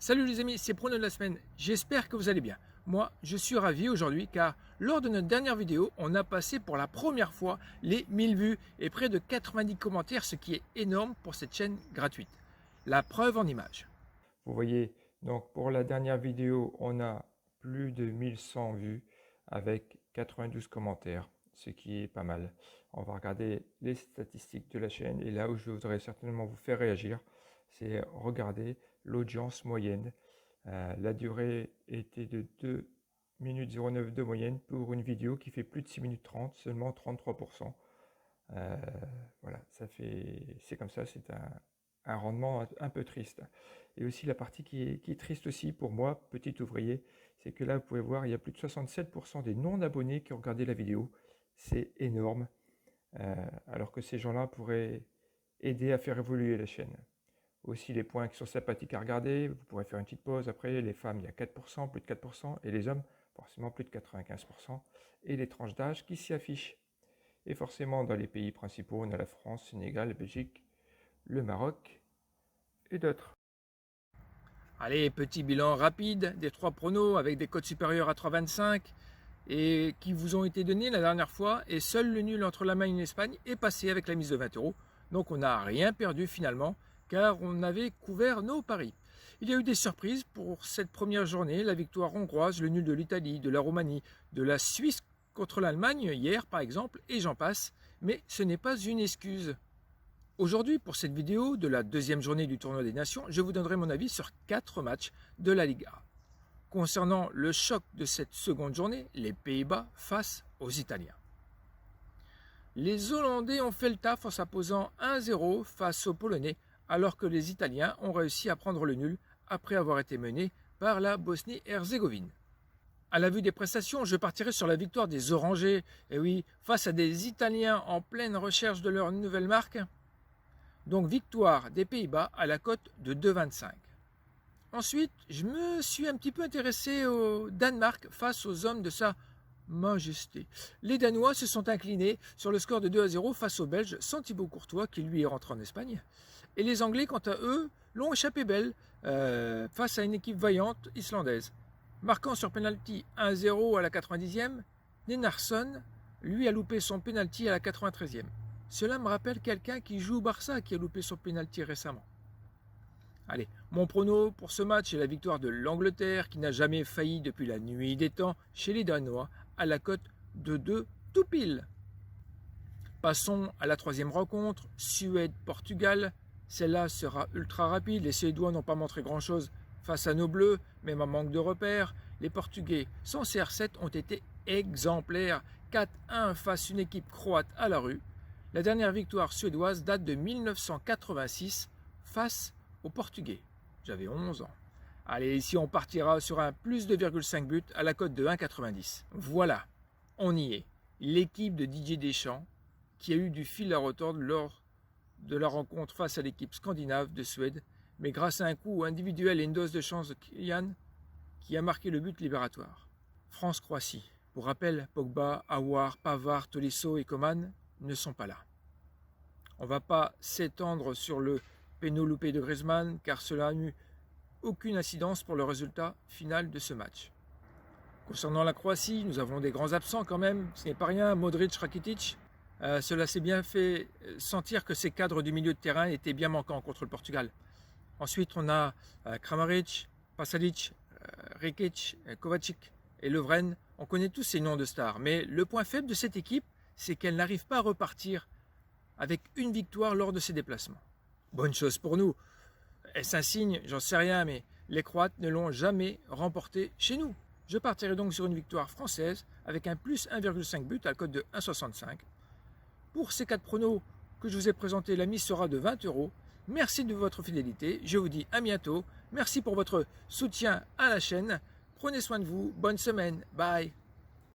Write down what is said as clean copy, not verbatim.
Salut les amis, c'est Prono de la semaine, j'espère que vous allez bien. Moi, je suis ravi aujourd'hui car lors de notre dernière vidéo, on a passé pour la première fois les 1000 vues et près de 90 commentaires, ce qui est énorme pour cette chaîne gratuite. La preuve en images. Vous voyez, donc pour la dernière vidéo, on a plus de 1100 vues avec 92 commentaires, ce qui est pas mal. On va regarder les statistiques de la chaîne et là où je voudrais certainement vous faire réagir, c'est regarder l'audience moyenne. La durée était de 2 minutes 09 de moyenne pour une vidéo qui fait plus de 6 minutes 30, seulement 33%. Voilà, c'est comme ça, c'est un rendement un peu triste. Et aussi la partie qui est triste aussi pour moi, petit ouvrier, c'est que là vous pouvez voir, il y a plus de 67% des non-abonnés qui ont regardé la vidéo. C'est énorme, alors que ces gens-là pourraient aider à faire évoluer la chaîne. Aussi les points qui sont sympathiques à regarder, vous pourrez faire une petite pause. Après, les femmes, il y a 4%, plus de 4%, et les hommes, forcément plus de 95%, et les tranches d'âge qui s'y affichent. Et forcément, dans les pays principaux, on a la France, Sénégal, la Belgique, le Maroc et d'autres. Allez, petit bilan rapide des 3 pronos avec des cotes supérieures à 3,25 et qui vous ont été donnés la dernière fois, et seul le nul entre l'Allemagne et l'Espagne est passé avec la mise de 20 euros. Donc on n'a rien perdu finalement car on avait couvert nos paris. Il y a eu des surprises pour cette première journée, la victoire hongroise, le nul de l'Italie, de la Roumanie, de la Suisse contre l'Allemagne hier par exemple, et j'en passe, mais ce n'est pas une excuse. Aujourd'hui, pour cette vidéo de la deuxième journée du tournoi des nations, je vous donnerai mon avis sur 4 matchs de la Ligue A. Concernant le choc de cette seconde journée, les Pays-Bas face aux Italiens. Les Hollandais ont fait le taf en s'imposant 1-0 face aux Polonais, alors que les Italiens ont réussi à prendre le nul après avoir été menés par la Bosnie-Herzégovine. À la vue des prestations, je partirai sur la victoire des Orangers, et oui, face à des Italiens en pleine recherche de leur nouvelle marque. Donc victoire des Pays-Bas à la cote de 2,25. Ensuite, je me suis un petit peu intéressé au Danemark face aux hommes de sa majesté. Les Danois se sont inclinés sur le score de 2-0 face aux Belges sans Thibaut Courtois qui lui est rentré en Espagne. Et les Anglais, quant à eux, l'ont échappé belle face à une équipe vaillante islandaise. Marquant sur penalty 1-0 à la 90e, Nenarsson, lui, a loupé son penalty à la 93e. Cela me rappelle quelqu'un qui joue au Barça qui a loupé son penalty récemment. Allez, mon prono pour ce match est la victoire de l'Angleterre qui n'a jamais failli depuis la nuit des temps chez les Danois à la cote de 2 tout pile. Passons à la troisième rencontre, Suède-Portugal. Celle-là sera ultra rapide, les Suédois n'ont pas montré grand-chose face à nos Bleus, même en manque de repères. Les Portugais, sans CR7, ont été exemplaires, 4-1 face à une équipe croate à la rue. La dernière victoire suédoise date de 1986 face aux Portugais. J'avais 11 ans. Allez, ici on partira sur un plus 2,5 buts à la cote de 1,90. Voilà, on y est. L'équipe de Didier Deschamps qui a eu du fil à retordre lors de la rencontre face à l'équipe scandinave de Suède, mais grâce à un coup individuel et une dose de chance de Kylian qui a marqué le but libératoire. France-Croatie. Pour rappel, Pogba, Aouar, Pavard, Tolisso et Coman ne sont pas là. On ne va pas s'étendre sur le péno loupé de Griezmann car cela n'a eu aucune incidence pour le résultat final de ce match. Concernant la Croatie, nous avons des grands absents quand même, ce n'est pas rien, Modric, Rakitic. Cela s'est bien fait sentir que ces cadres du milieu de terrain étaient bien manquants contre le Portugal. Ensuite, on a Kramaric, Pasalic, Rikic, Kovacic et Lovren. On connaît tous ces noms de stars, mais le point faible de cette équipe, c'est qu'elle n'arrive pas à repartir avec une victoire lors de ses déplacements. Bonne chose pour nous. Est-ce un signe? J'en sais rien, mais les Croates ne l'ont jamais remporté chez nous. Je partirai donc sur une victoire française avec un plus 1,5 but à la cote de 1,65. Pour ces 4 pronos que je vous ai présentés, la mise sera de 20 euros. Merci de votre fidélité. Je vous dis à bientôt. Merci pour votre soutien à la chaîne. Prenez soin de vous. Bonne semaine. Bye.